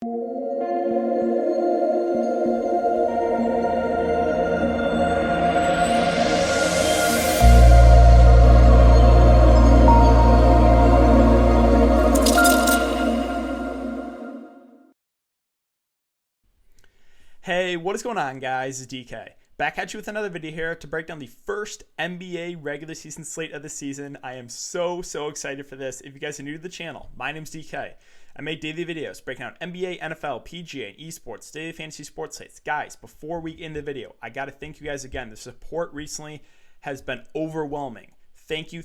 Hey, what is going on, guys? It's DK. Back at you with another video here to break down the first NBA regular season slate of the season. I am so excited for this. If you guys are new to the channel, my name's DK. I make daily videos breaking down NBA, NFL, PGA, and esports, daily fantasy sports slates. Guys, before we end the video, I got to thank you guys again. The support recently has been overwhelming. Thank you,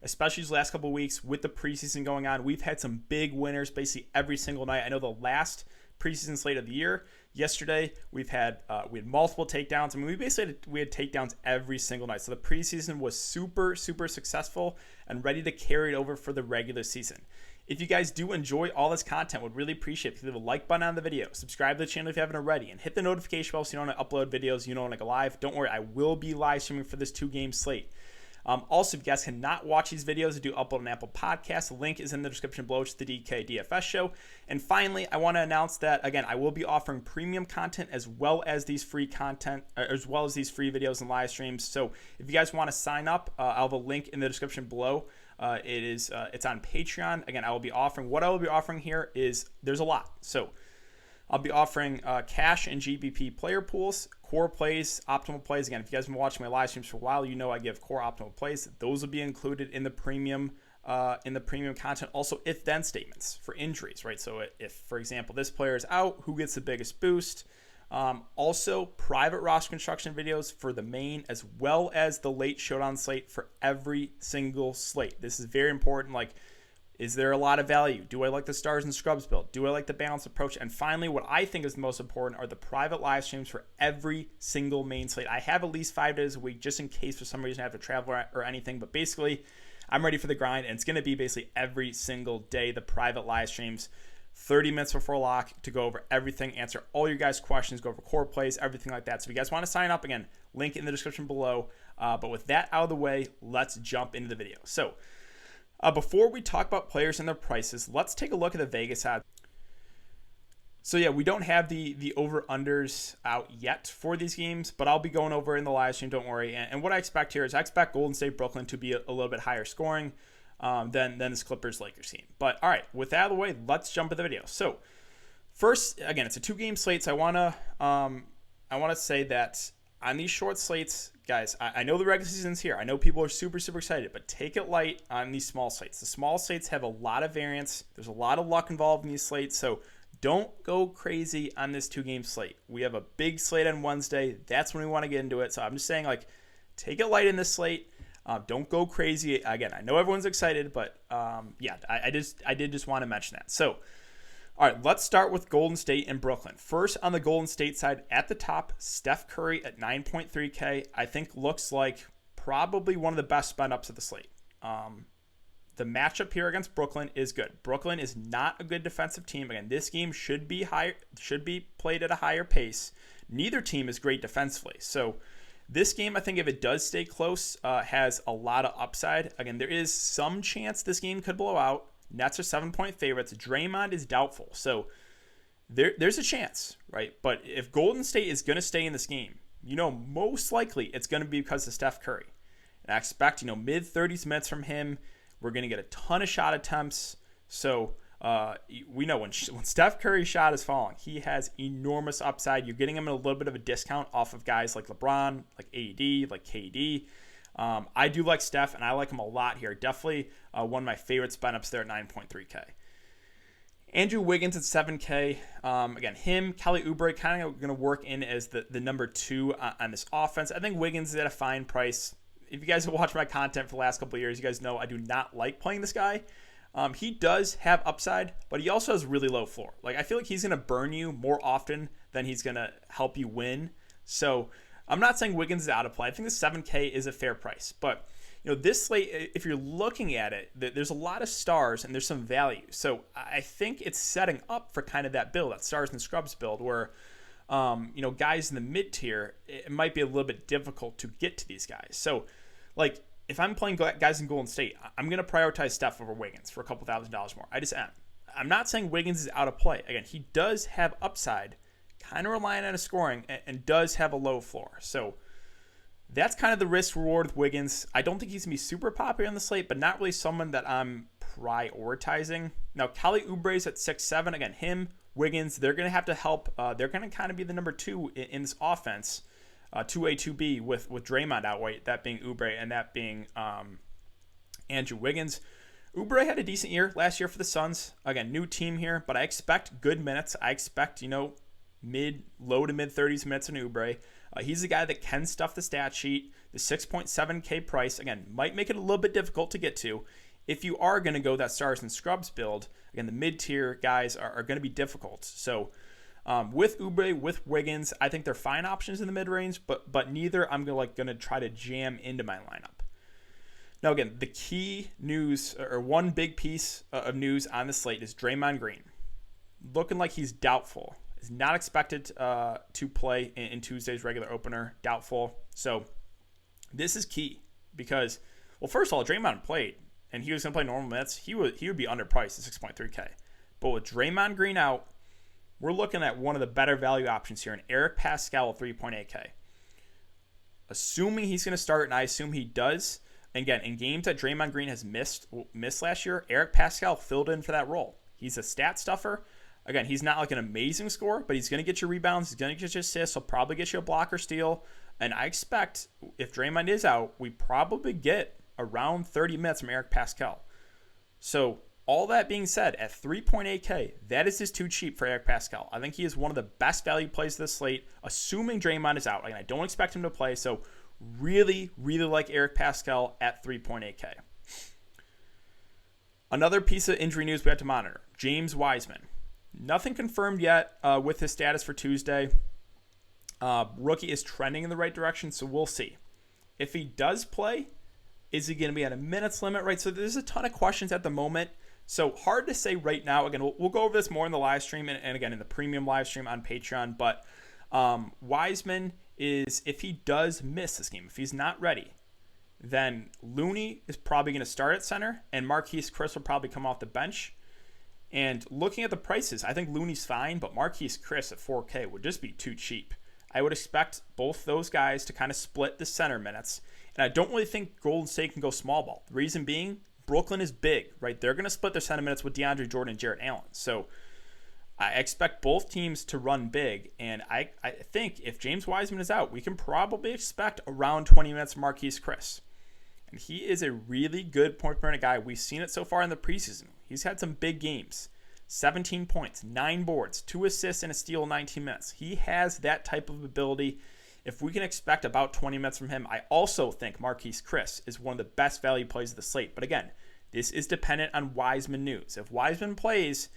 especially these last couple of weeks with the preseason going on. We've had some big winners basically every single night. I know the last preseason slate of the year, yesterday we had multiple takedowns. I mean, we had takedowns every single night. So the preseason was super successful and ready to carry it over for the regular season. If you guys do enjoy all this content, would really appreciate if you leave a like button on the video, subscribe to the channel if you haven't already, and hit the notification bell so you don't want to upload videos you know when I go live. Don't worry, I will be live streaming for this 2-game slate. Also, if you guys cannot watch these videos, I do upload an Apple Podcast. The link is in the description below. It's the DK DFS show. And finally, I want to announce that, again, I will be offering premium content as well as these free content, as well as these free videos and live streams. So if you guys want to sign up, I'll have a link in the description below. It's on Patreon. Again, I will be offering, what I will be offering here is, there's a lot. So I'll be offering cash and GBP player pools, core plays, optimal plays. Again, if you guys have been watching my live streams for a while, you know I give core optimal plays. Those will be included in the premium content. Also, if-then statements for injuries, right? So if, for example, this player is out, who gets the biggest boost? Also, private roster construction videos for the main as well as the late showdown slate for every single slate. This is very important. Like, is there a lot of value? Do I like the stars and scrubs build? Do I like the balanced approach? And finally, what I think is the most important are the private live streams for every single main slate. I have at least 5 days a week just in case for some reason I have to travel or anything. But basically, I'm ready for the grind. And it's going to be basically every single day, the private live streams, 30 minutes before lock to go over everything, answer all your guys' questions, go over core plays, everything like that. So if you guys want to sign up, again, link in the description below. But with that out of the way, let's jump into the video. So before we talk about players and their prices, let's take a look at the Vegas odds. So yeah, we don't have the over-unders out yet for these games, but I'll be going over in the live stream, don't worry. And what I expect here is I expect Golden State Brooklyn to be a little bit higher scoring than this Clippers-Lakers team. But all right, with that out of the way, let's jump into the video. So first, again, it's a 2-game slate, so I wanna say that on these short slates, guys, I know the regular season's here. I know people are super excited, but take it light on these small slates. The small slates have a lot of variance. There's a lot of luck involved in these slates, so don't go crazy on this 2-game slate. We have a big slate on Wednesday. That's when we want to get into it. So I'm just saying, like, take it light in this slate. Don't go crazy. Again, I know everyone's excited, but yeah, I did just want to mention that. So, all right, let's start with Golden State and Brooklyn. First, on the Golden State side, at the top, Steph Curry at 9.3K, I think looks like probably one of the best spend ups of the slate. The matchup here against Brooklyn is good. Brooklyn is not a good defensive team. Again, this game should be played at a higher pace. Neither team is great defensively. So this game, I think if it does stay close, has a lot of upside. Again, there is some chance this game could blow out. Nets are 7-point favorites. Draymond is doubtful. So there's a chance, right? But if Golden State is going to stay in this game, most likely it's going to be because of Steph Curry. And I expect, mid-30s minutes from him. We're going to get a ton of shot attempts. So we know when Steph Curry's shot is falling, he has enormous upside. You're getting him at a little bit of a discount off of guys like LeBron, like AD, like KD. I do like Steph, and I like him a lot here. Definitely one of my favorite spend ups there at 9.3K. Andrew Wiggins at 7K. Again, him, Kelly Oubre kind of going to work in as the number 2 on this offense. I think Wiggins is at a fine price. If you guys have watched my content for the last couple of years, you guys know I do not like playing this guy. He does have upside, but he also has really low floor. Like, I feel like he's going to burn you more often than he's going to help you win. So I'm not saying Wiggins is out of play. I think the 7K is a fair price. But, this slate, if you're looking at it, there's a lot of stars and there's some value. So I think it's setting up for kind of that build, that stars and scrubs build, where guys in the mid-tier, it might be a little bit difficult to get to these guys. So, like, if I'm playing guys in Golden State, I'm going to prioritize Steph over Wiggins for a couple $1,000s more. I just am. I'm not saying Wiggins is out of play. Again, he does have upside, kind of relying on his scoring, and does have a low floor. So that's kind of the risk reward with Wiggins. I don't think he's going to be super popular on the slate, but not really someone that I'm prioritizing. Now, Kelly Oubre's at 6'7". Again, him, Wiggins, they're going to have to help. They're going to kind of be the number two in this offense, 2A, 2B with Draymond out wide, that being Oubre and that being Andrew Wiggins. Oubre had a decent year last year for the Suns. Again, new team here, but I expect good minutes. I expect, low to mid 30s minutes in Oubre. He's the guy that can stuff the stat sheet. The 6.7K price, again, might make it a little bit difficult to get to. If you are going to go that stars and scrubs build, again, the mid-tier guys are going to be difficult. So with Oubre, with Wiggins, I think they're fine options in the mid-range, but neither I'm going to try to jam into my lineup. Now, again, the key news, or one big piece of news on the slate is Draymond Green. Looking like he's doubtful. Is not expected to play in Tuesday's regular opener. Doubtful. So this is key because, well, first of all, Draymond played, and he was going to play normal minutes. He would be underpriced at 6.3K. But with Draymond Green out, we're looking at one of the better value options here, an Eric Pascal at 3.8K. Assuming he's going to start, and I assume he does. Again, in games that Draymond Green has missed last year, Eric Pascal filled in for that role. He's a stat stuffer. Again, he's not like an amazing scorer, but he's going to get you rebounds. He's going to get you assists. He'll probably get you a block or steal. And I expect if Draymond is out, we probably get around 30 minutes from Eric Pascal. So all that being said, at 3.8K, that is just too cheap for Eric Pascal. I think he is one of the best value plays of this slate, assuming Draymond is out. Again, I don't expect him to play, so really, really like Eric Pascal at 3.8K. Another piece of injury news we have to monitor, James Wiseman. Nothing confirmed yet with his status for Tuesday. Rookie is trending in the right direction, so we'll see. If he does play, is he going to be at a minutes limit, right? So there's a ton of questions at the moment. So hard to say right now. Again, we'll go over this more in the live stream and again in the premium live stream on Patreon. But Wiseman is, if he does miss this game, if he's not ready, then Looney is probably going to start at center and Marquese Chriss will probably come off the bench. And looking at the prices, I think Looney's fine, but Marquese Chriss at 4K would just be too cheap. I would expect both those guys to kind of split the center minutes. And I don't really think Golden State can go small ball. The reason being, Brooklyn is big, right? They're going to split their center minutes with DeAndre Jordan and Jarrett Allen. So I expect both teams to run big. And I think if James Wiseman is out, we can probably expect around 20 minutes from Marquese Chriss. And he is a really good point per minute guy. We've seen it so far in the preseason. He's had some big games. 17 points, 9 boards, 2 assists, and a steal in 19 minutes. He has that type of ability. If we can expect about 20 minutes from him, I also think Marquese Chriss is one of the best value plays of the slate. But again, this is dependent on Wiseman news. If Wiseman plays,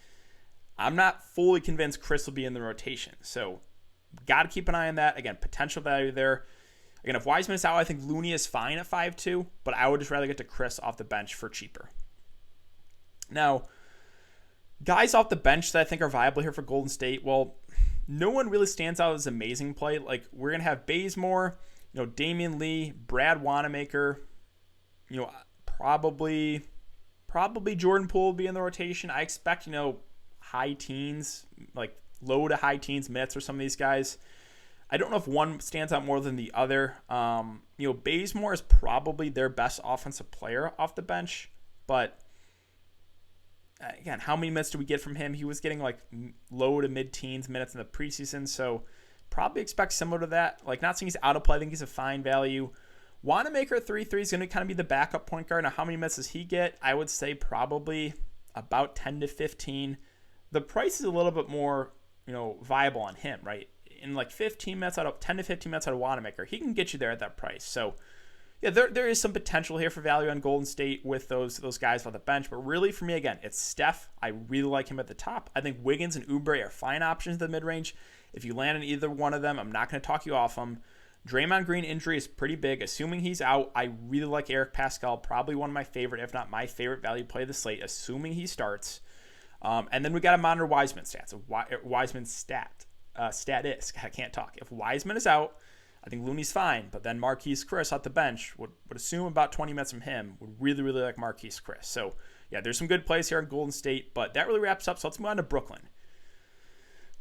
I'm not fully convinced Chriss will be in the rotation. So got to keep an eye on that. Again, potential value there. Again, if Wiseman is out, I think Looney is fine at 5.2, but I would just rather get to Chriss off the bench for cheaper. Now, guys off the bench that I think are viable here for Golden State, well, no one really stands out as amazing play. Like, we're going to have Bazemore, Damian Lee, Brad Wanamaker, probably Jordan Poole will be in the rotation. I expect, high teens, like low to high teens minutes for some of these guys. I don't know if one stands out more than the other. Bazemore is probably their best offensive player off the bench, but again, how many minutes do we get from him? He was getting like low to mid-teens minutes in the preseason, so probably expect similar to that. Like, not saying he's out of play. I think he's a fine value. Wanamaker at 3.3 is going to kind of be the backup point guard. Now, how many minutes does he get? I would say probably about 10 to 15. The price is a little bit more, viable on him, right? In like 10 to 15 minutes out of Wanamaker, he can get you there at that price. So, yeah, there is some potential here for value on Golden State with those guys on the bench. But really, for me, again, it's Steph. I really like him at the top. I think Wiggins and Oubre are fine options in the mid-range. If you land on either one of them, I'm not going to talk you off them. Draymond Green injury is pretty big. Assuming he's out, I really like Eric Pascal. Probably one of my favorite, if not my favorite value play of the slate, assuming he starts. And then we got to monitor Wiseman's stats. Wiseman's status. I can't talk. If Wiseman is out, I think Looney's fine, but then Marquese Chriss off the bench would assume about 20 minutes from him. Would really, really like Marquese Chriss. So yeah, there's some good plays here in Golden State, but that really wraps up. So let's move on to Brooklyn.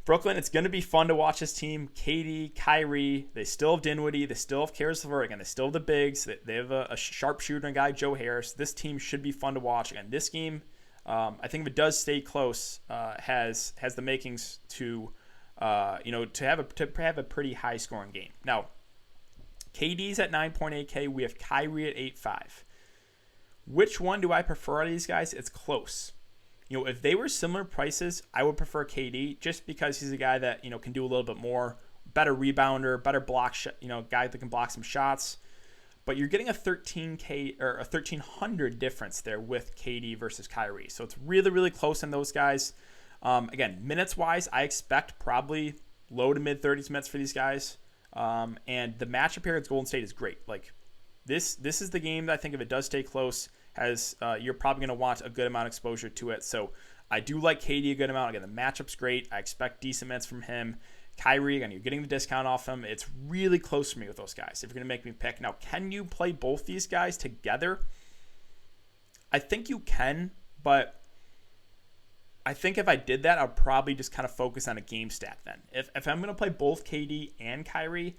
Brooklyn, it's going to be fun to watch this team. KD, Kyrie, they still have Dinwiddie, they still have Caris LeVert, again, they still have the bigs, they have a sharpshooter guy, Joe Harris. This team should be fun to watch. Again, this game, I think if it does stay close, has the makings to have a pretty high scoring game. Now, KD's at 9.8K, we have Kyrie at 8.5. Which one do I prefer out of these guys? It's close. If they were similar prices, I would prefer KD just because he's a guy that, can do a little bit more, better rebounder, better block, guy that can block some shots. But you're getting a 13K or a 1,300 difference there with KD versus Kyrie. So it's really, really close on those guys. Again, minutes-wise, I expect probably low to mid-30s minutes for these guys. And the matchup here against Golden State is great. Like this is the game that I think if it does stay close, you're probably going to want a good amount of exposure to it. So I do like KD a good amount. Again, the matchup's great. I expect decent minutes from him. Kyrie, again, you're getting the discount off him. It's really close for me with those guys if you're going to make me pick. Now, can you play both these guys together? I think you can, but I think if I did that, I'll probably just kind of focus on a game stack then. If I'm going to play both KD and Kyrie,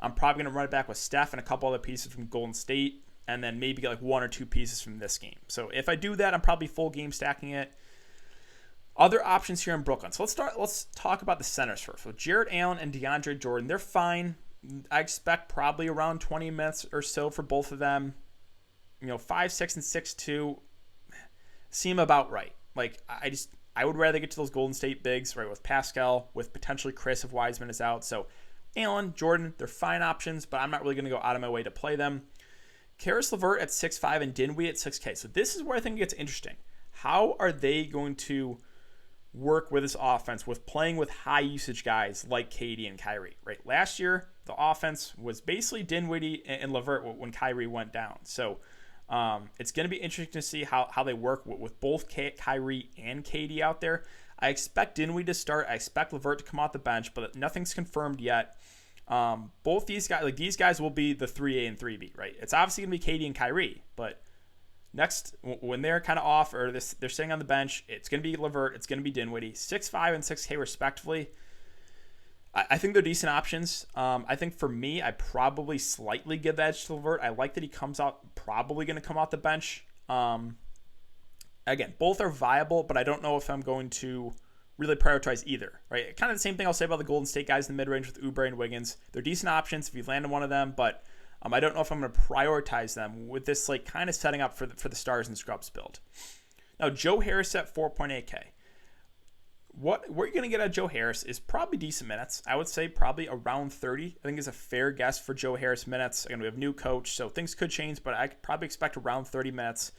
I'm probably going to run it back with Steph and a couple other pieces from Golden State, and then maybe get like one or two pieces from this game. So if I do that, I'm probably full game stacking it. Other options here in Brooklyn. So let's talk about the centers first. So Jarrett Allen and DeAndre Jordan, they're fine. I expect probably around 20 minutes or so for both of them. 5'6" and 6'2" seem about right. Like I would rather get to those Golden State bigs, right, with Pascal, with potentially Chris if Wiseman is out. So Allen, Jordan, they're fine options, but I'm not really going to go out of my way to play them. Caris LeVert at 6'5" and Dinwiddie at 6K. So this is where I think it gets interesting. How are they going to work with this offense with playing with high usage guys like KD and Kyrie, right? Last year, the offense was basically Dinwiddie and LeVert when Kyrie went down. So it's going to be interesting to see how they work with both Kyrie and KD out there. I expect Dinwiddie to start. I expect LeVert to come off the bench, but nothing's confirmed yet. Both these guys will be the 3A and 3B, right? It's obviously going to be KD and Kyrie, but next, when they're kind of off or they're sitting on the bench, it's going to be LeVert, it's going to be Dinwiddie, 6'5" and 6K respectively. I think they're decent options. I think for me, I probably slightly give the edge to LeVert. I like that he comes out, probably going to come off the bench. Again, both are viable, but I don't know if I'm going to really prioritize either, right? Kind of the same thing I'll say about the Golden State guys in the mid-range with Oubre and Wiggins. They're decent options if you land on one of them, but I don't know if I'm going to prioritize them with this like kind of setting up for the stars and scrubs build. Now, Joe Harris at 4.8K. What you're going to get out of Joe Harris is probably decent minutes. I would say probably around 30. I think is a fair guess for Joe Harris minutes. Again, we have a new coach, so things could change, but I could probably expect around 30 minutes.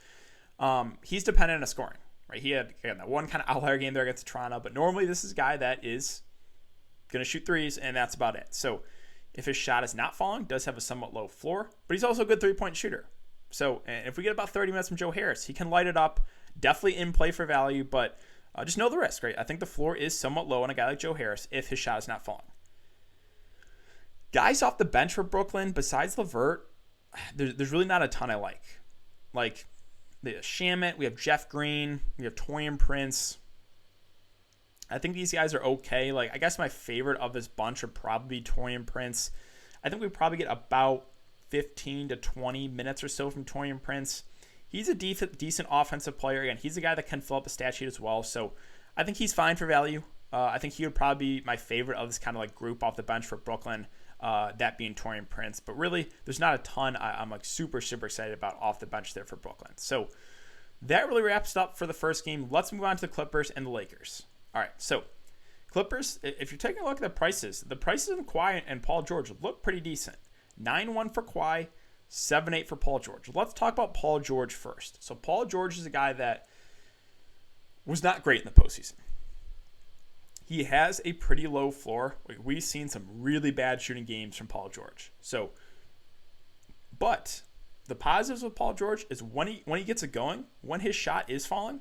He's dependent on scoring, right? He had that one kind of outlier game there against Toronto, but normally this is a guy that is going to shoot threes, and that's about it. So if his shot is not falling, does have a somewhat low floor, but he's also a good three-point shooter. So and if we get about 30 minutes from Joe Harris, he can light it up. Definitely in play for value, but just know the risk, right? I think the floor is somewhat low on a guy like Joe Harris if his shot is not falling. Guys off the bench for Brooklyn, besides LeVert, there's really not a ton I like. Like, the Shamet, we have Jeff Green, we have Taurean Prince. I think these guys are okay. Like, I guess my favorite of this bunch would probably be Taurean Prince. I think we probably get about 15 to 20 minutes or so from Taurean Prince. He's a decent offensive player. Again, he's a guy that can fill up the stat sheet as well. So I think he's fine for value. I think he would probably be my favorite of this kind of like group off the bench for Brooklyn, that being Taurean Prince. But really, there's not a ton I'm like super, super excited about off the bench there for Brooklyn. So that really wraps it up for the first game. Let's move on to the Clippers and the Lakers. All right, so Clippers, if you're taking a look at the prices of Kawhi and Paul George look pretty decent. 9-1 for Kawhi, 7-8 for Paul George. Let's talk about Paul George first. So Paul George is a guy that was not great in the postseason. He has a pretty low floor. We've seen some really bad shooting games from Paul George. So, but the positives with Paul George is when he gets it going, when his shot is falling,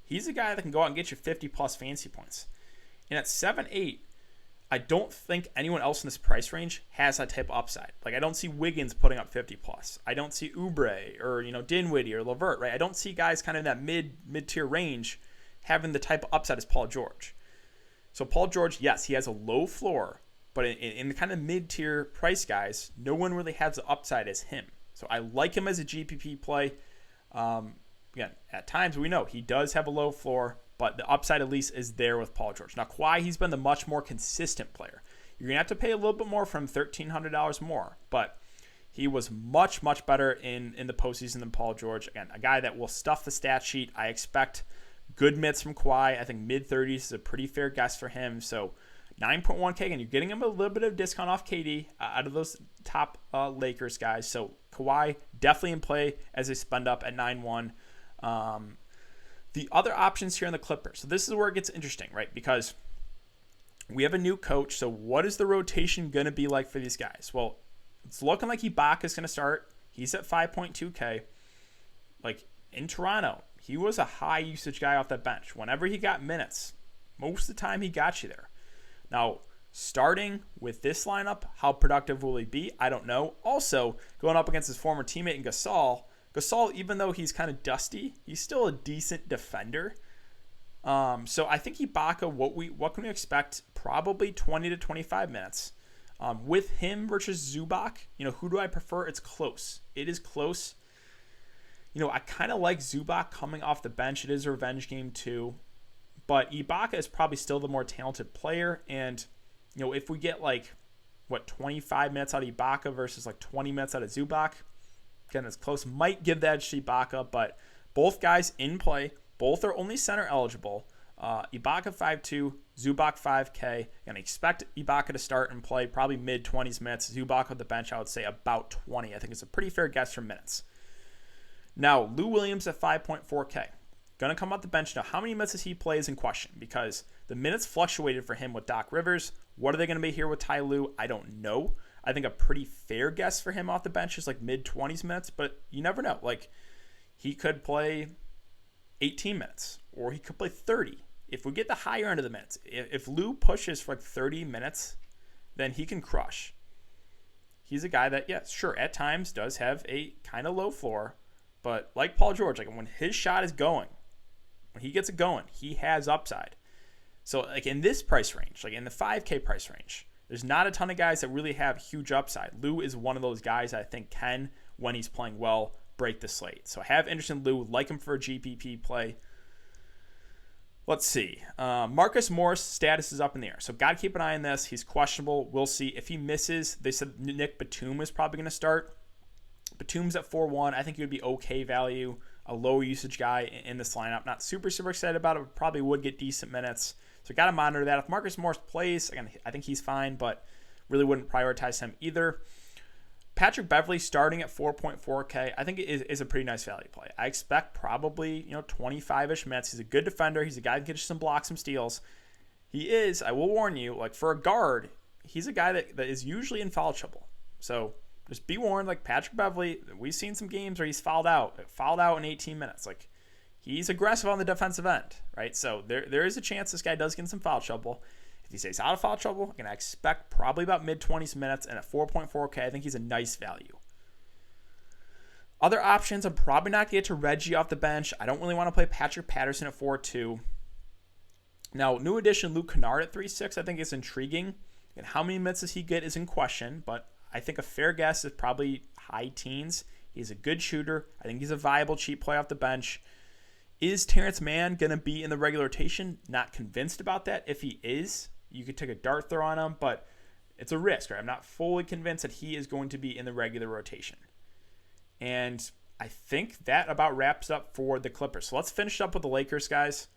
he's a guy that can go out and get you 50-plus fantasy points. And at 7-8, I don't think anyone else in this price range has that type of upside. Like, I don't see Wiggins putting up 50 plus. I don't see Oubre or, Dinwiddie or LeVert, right? I don't see guys kind of in that mid-tier range having the type of upside as Paul George. So Paul George, yes, he has a low floor, but in the kind of mid-tier price guys, no one really has the upside as him. So I like him as a GPP play. Again, at times we know he does have a low floor, but the upside at least is there with Paul George. Now, Kawhi, he's been the much more consistent player. You're going to have to pay a little bit more for him, $1,300 more, but he was much, much better in the postseason than Paul George. Again, a guy that will stuff the stat sheet. I expect good minutes from Kawhi. I think mid-30s is a pretty fair guess for him. So 9.1K, and you're getting him a little bit of discount off KD out of those top Lakers guys. So Kawhi definitely in play as they spend up at 9.1. The other options here in the Clippers. So this is where it gets interesting, right? Because we have a new coach. So what is the rotation going to be like for these guys? Well, it's looking like Ibaka is going to start. He's at 5.2K. Like in Toronto, he was a high usage guy off that bench. Whenever he got minutes, most of the time he got you there. Now, starting with this lineup, how productive will he be? I don't know. Also, going up against his former teammate in Gasol, even though he's kind of dusty, he's still a decent defender. So I think Ibaka, what can we expect? Probably 20 to 25 minutes. With him versus Zubac, who do I prefer? It's close. It is close. I kind of like Zubac coming off the bench. It is a revenge game too. But Ibaka is probably still the more talented player. And, if we get 25 minutes out of Ibaka versus 20 minutes out of Zubac, again, it's close. Might give that edge to Ibaka, but both guys in play. Both are only center eligible. Ibaka 5.2, Zubac 5K. And I expect Ibaka to start and play probably mid-20s minutes. Zubac on the bench, I would say about 20. I think it's a pretty fair guess for minutes. Now, Lou Williams at 5.4K. Going to come off the bench now. How many minutes does he play is in question because the minutes fluctuated for him with Doc Rivers. What are they going to be here with Ty Lue? I don't know. I think a pretty fair guess for him off the bench is mid-20s minutes, but you never know. He could play 18 minutes or he could play 30. If we get the higher end of the minutes, if Lue pushes for 30 minutes, then he can crush. He's a guy that, yeah, sure, at times does have a kind of low floor, but like Paul George, when his shot is going, when he gets it going, he has upside. So in this price range, in the 5K price range, there's not a ton of guys that really have huge upside. Lou is one of those guys I think can, when he's playing well, break the slate. So I have interest in Lou, like him for a GPP play. Let's see. Marcus Morris' status is up in the air. So got to keep an eye on this. He's questionable. We'll see. If he misses, they said Nick Batum is probably going to start. Batum's at 4.1. I think he would be okay value, a low usage guy in this lineup. Not super excited about it, but probably would get decent minutes. So got to monitor that. If Marcus Morris plays, again, I think he's fine, but really wouldn't prioritize him either. Patrick Beverley starting at 4.4K, I think is a pretty nice value play. I expect probably 25-ish minutes. He's a good defender. He's a guy that can get you some blocks, some steals. He is, I will warn you, for a guard, he's a guy that is usually in foul trouble. So just be warned, Patrick Beverley, we've seen some games where he's fouled out in 18 minutes. He's aggressive on the defensive end, right? So there is a chance this guy does get in some foul trouble. If he stays out of foul trouble, I'm going to expect probably about mid-20s minutes, and at 4.4K, I think he's a nice value. Other options, I'm probably not going to get to Reggie off the bench. I don't really want to play Patrick Patterson at 4.2. Now, new addition Luke Kennard at 3.6, I think is intriguing. And how many minutes does he get is in question, but I think a fair guess is probably high teens. He's a good shooter. I think he's a viable cheap play off the bench. Is Terrence Mann going to be in the regular rotation? Not convinced about that. If he is, you could take a dart throw on him, but it's a risk, right? I'm not fully convinced that he is going to be in the regular rotation. And I think that about wraps up for the Clippers. So let's finish up with the Lakers, guys.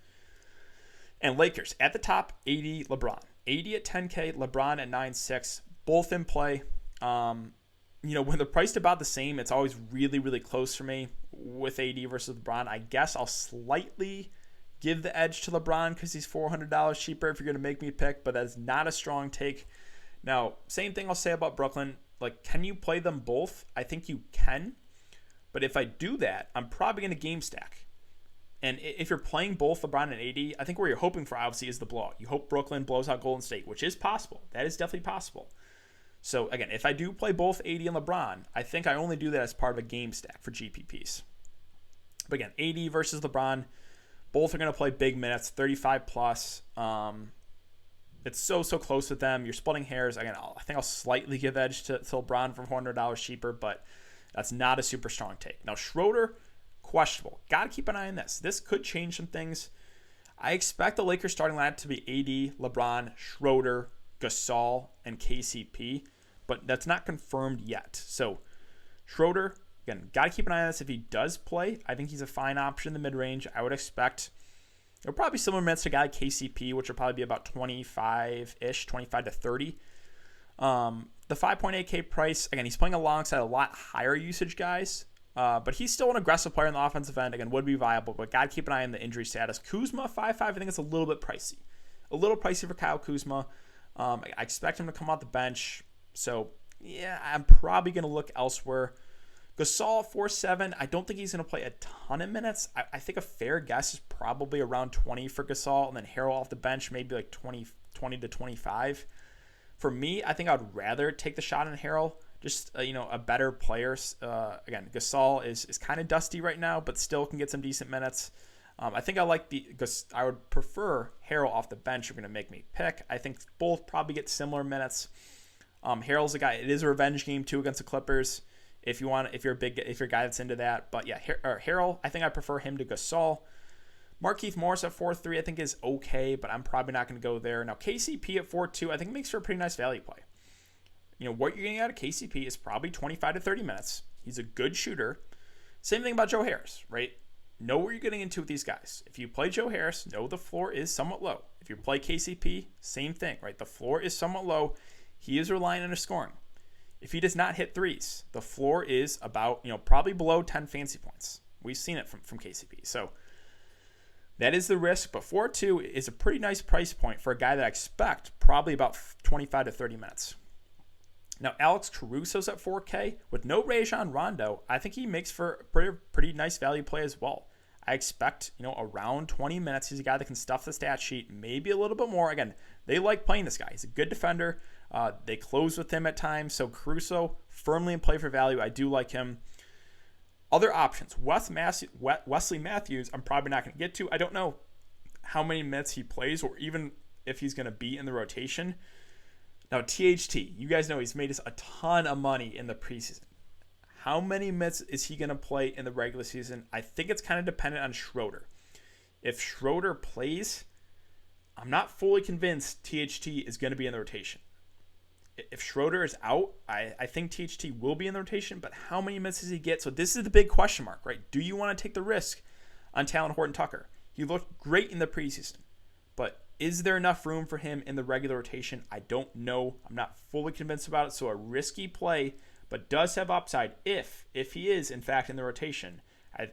And Lakers, at the top, 80 LeBron. 80 at 10K, LeBron at 9.6, both in play. When they're priced about the same, it's always really, really close for me with AD versus LeBron. I guess I'll slightly give the edge to LeBron because he's $400 cheaper if you're going to make me pick, but that's not a strong take. Now, same thing I'll say about Brooklyn. Can you play them both? I think you can. But if I do that, I'm probably going to game stack. And if you're playing both LeBron and AD, I think where you're hoping for obviously is the blowout. You hope Brooklyn blows out Golden State, which is possible. That is definitely possible. So again, if I do play both AD and LeBron, I think I only do that as part of a game stack for GPPs. But again, AD versus LeBron, both are going to play big minutes, 35 plus. It's so close with them. You're splitting hairs. Again, I think I'll slightly give edge to LeBron for $400 cheaper, but that's not a super strong take. Now, Schroeder, questionable. Got to keep an eye on this. This could change some things. I expect the Lakers starting lineup to be AD, LeBron, Schroeder, Gasol, and KCP, but that's not confirmed yet. So, Schroeder, again, got to keep an eye on this. If he does play, I think he's a fine option in the mid-range. I would expect it'll probably be similar minutes to a guy like KCP, which will probably be about 25-ish, 25 to 30. The 5.8K price, again, he's playing alongside a lot higher usage guys, but he's still an aggressive player in the offensive end. Again, would be viable, but got to keep an eye on the injury status. Kuzma, 5.5, I think it's a little bit pricey. A little pricey for Kyle Kuzma. I expect him to come off the bench. So, yeah, I'm probably going to look elsewhere. Gasol, 4.7. I don't think he's going to play a ton of minutes. I think a fair guess is probably around 20 for Gasol, and then Harrell off the bench, maybe like 20 to 25. For me, I think I would rather take the shot on Harrell. Just, a better player. Again, Gasol is kind of dusty right now, but still can get some decent minutes. I think I would prefer Harrell off the bench. You're going to make me pick. I think both probably get similar minutes. Harrell's a guy. It is a revenge game too against the Clippers. If you're a guy that's into that, but yeah, Harrell, I think I prefer him to Gasol. Markieff Morris at 4.3, I think is okay, but I'm probably not going to go there. Now KCP at 4.2, I think makes for a pretty nice value play. What you're getting out of KCP is probably 25 to 30 minutes. He's a good shooter. Same thing about Joe Harris, right? Know what you're getting into with these guys. If you play Joe Harris, know the floor is somewhat low. If you play KCP, same thing, right? The floor is somewhat low. He is relying on his scoring. If he does not hit threes, the floor is about, probably below 10 fantasy points. We've seen it from KCP. So that is the risk, but 4.2 is a pretty nice price point for a guy that I expect probably about 25 to 30 minutes. Now, Alex Caruso's at 4K. With no Rajon Rondo, I think he makes for a pretty nice value play as well. I expect, around 20 minutes. He's a guy that can stuff the stat sheet, maybe a little bit more. Again, they like playing this guy. He's a good defender. They close with him at times. So Caruso, firmly in play for value. I do like him. Other options. Wesley Matthews, I'm probably not going to get to. I don't know how many minutes he plays or even if he's going to be in the rotation. Now, THT, you guys know he's made us a ton of money in the preseason. How many minutes is he going to play in the regular season? I think it's kind of dependent on Schroeder. If Schroeder plays, I'm not fully convinced THT is going to be in the rotation. If Schroeder is out, I think THT will be in the rotation, but how many minutes does he get? So this is the big question mark, right? Do you want to take the risk on Talen Horton-Tucker? He looked great in the preseason, but is there enough room for him in the regular rotation? I don't know. I'm not fully convinced about it, so a risky play, but does have upside if he is, in fact, in the rotation.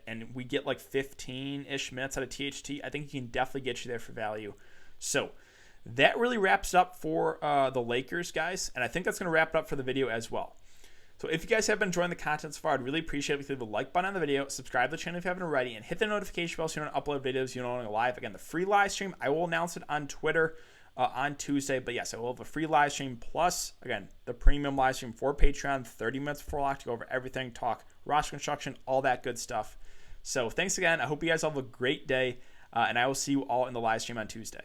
And we get like 15-ish minutes out of THT, I think he can definitely get you there for value. So that really wraps up for the Lakers, guys, and I think that's going to wrap it up for the video as well. So if you guys have been enjoying the content so far, I'd really appreciate it if you leave a like button on the video, subscribe to the channel if you haven't already, and hit the notification bell so you don't upload videos you don't want to go live. Again, the free live stream, I will announce it on Twitter on Tuesday, but yes, I will have a free live stream plus, again, the premium live stream for Patreon, 30 minutes before lock to go over everything, talk roster construction, all that good stuff. So thanks again. I hope you guys all have a great day, and I will see you all in the live stream on Tuesday.